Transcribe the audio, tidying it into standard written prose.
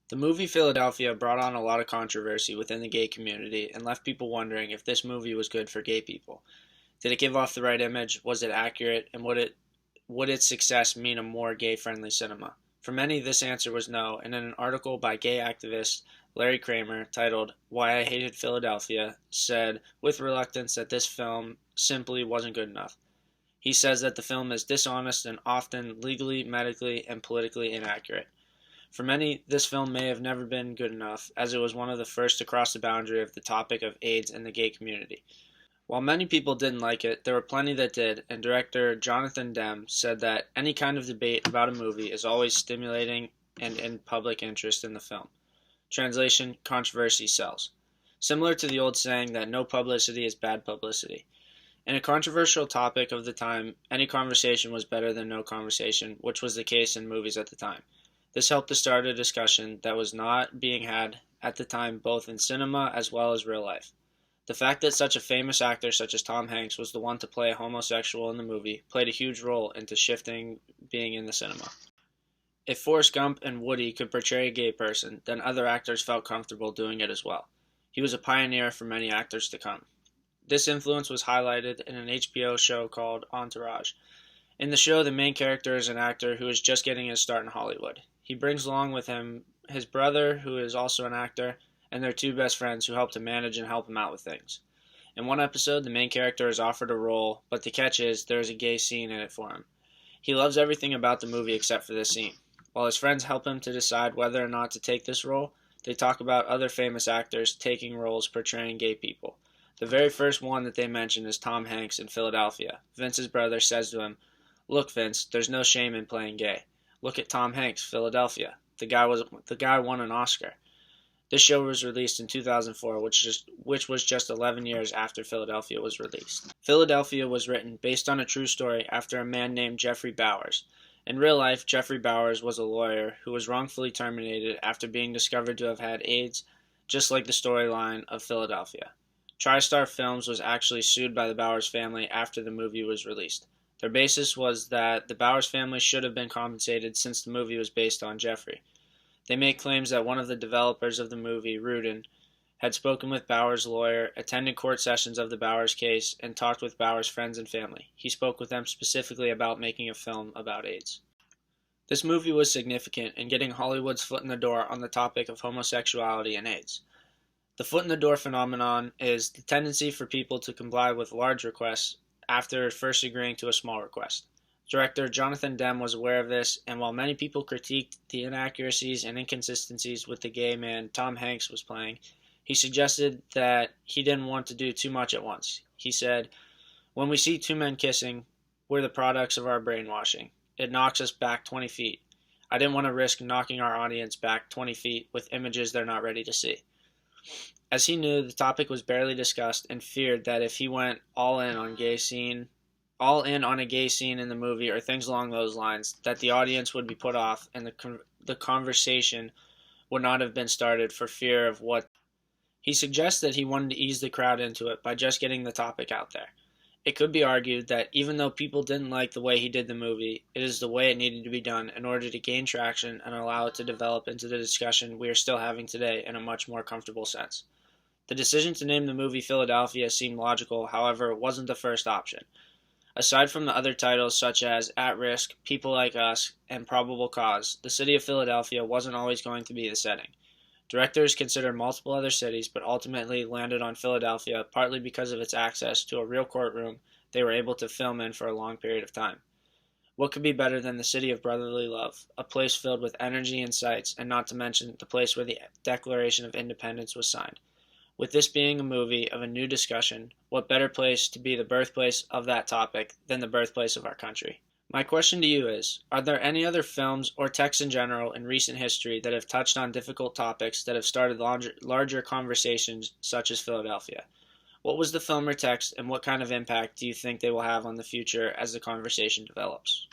The movie Philadelphia brought on a lot of controversy within the gay community and left people wondering if this movie was good for gay people. Did it give off the right image? Was it accurate? And would its success mean a more gay-friendly cinema? For many, this answer was no, and in an article by gay activist Larry Kramer titled "Why I Hated Philadelphia" said with reluctance that this film simply wasn't good enough. He says that the film is dishonest and often legally, medically, and politically inaccurate. For many, this film may have never been good enough, as it was one of the first to cross the boundary of the topic of AIDS in the gay community. While many people didn't like it, there were plenty that did, and director Jonathan Demme said that any kind of debate about a movie is always stimulating and in public interest in the film. Translation: controversy sells. Similar to the old saying that no publicity is bad publicity. In a controversial topic of the time, any conversation was better than no conversation, which was the case in movies at the time. This helped to start a discussion that was not being had at the time both in cinema as well as real life. The fact that such a famous actor such as Tom Hanks was the one to play a homosexual in the movie played a huge role into shifting being in the cinema. If Forrest Gump and Woody could portray a gay person, then other actors felt comfortable doing it as well. He was a pioneer for many actors to come. This influence was highlighted in an HBO show called Entourage. In the show, the main character is an actor who is just getting his start in Hollywood. He brings along with him his brother, who is also an actor, and their two best friends who help to manage and help him out with things. In one episode, the main character is offered a role, but the catch is there is a gay scene in it for him. He loves everything about the movie except for this scene. While his friends help him to decide whether or not to take this role, they talk about other famous actors taking roles portraying gay people. The very first one that they mention is Tom Hanks in Philadelphia. Vince's brother says to him, "Look, Vince, there's no shame in playing gay. Look at Tom Hanks, Philadelphia. The guy won an Oscar." This show was released in 2004, which was just 11 years after Philadelphia was released. Philadelphia was written based on a true story after a man named Jeffrey Bowers. In real life, Jeffrey Bowers was a lawyer who was wrongfully terminated after being discovered to have had AIDS, just like the storyline of Philadelphia. TriStar Films was actually sued by the Bowers family after the movie was released. Their basis was that the Bowers family should have been compensated since the movie was based on Jeffrey. They make claims that one of the developers of the movie, Rudin, had spoken with Bowers' lawyer, attended court sessions of the Bowers case, and talked with Bowers' friends and family. He spoke with them specifically about making a film about AIDS. This movie was significant in getting Hollywood's foot in the door on the topic of homosexuality and AIDS. The foot in the door phenomenon is the tendency for people to comply with large requests after first agreeing to a small request. Director Jonathan Demme was aware of this, and while many people critiqued the inaccuracies and inconsistencies with the gay man Tom Hanks was playing, he suggested that he didn't want to do too much at once. He said, "When we see two men kissing, we're the products of our brainwashing. It knocks us back 20 feet. I didn't want to risk knocking our audience back 20 feet with images they're not ready to see." As he knew the topic was barely discussed and feared that if he went all in on a gay scene in the movie or things along those lines, that the audience would be put off and the conversation would not have been started for fear of what. He suggests that he wanted to ease the crowd into it by just getting the topic out there. It could be argued that even though people didn't like the way he did the movie, it is the way it needed to be done in order to gain traction and allow it to develop into the discussion we are still having today in a much more comfortable sense. The decision to name the movie Philadelphia seemed logical, however, it wasn't the first option. Aside from the other titles such as At Risk, People Like Us, and Probable Cause, the city of Philadelphia wasn't always going to be the setting. Directors considered multiple other cities, but ultimately landed on Philadelphia partly because of its access to a real courtroom they were able to film in for a long period of time. What could be better than the city of brotherly love, a place filled with energy and sights, and not to mention the place where the Declaration of Independence was signed? With this being a movie of a new discussion, what better place to be the birthplace of that topic than the birthplace of our country? My question to you is, are there any other films or texts in general in recent history that have touched on difficult topics that have started larger conversations such as Philadelphia? What was the film or text, and what kind of impact do you think they will have on the future as the conversation develops?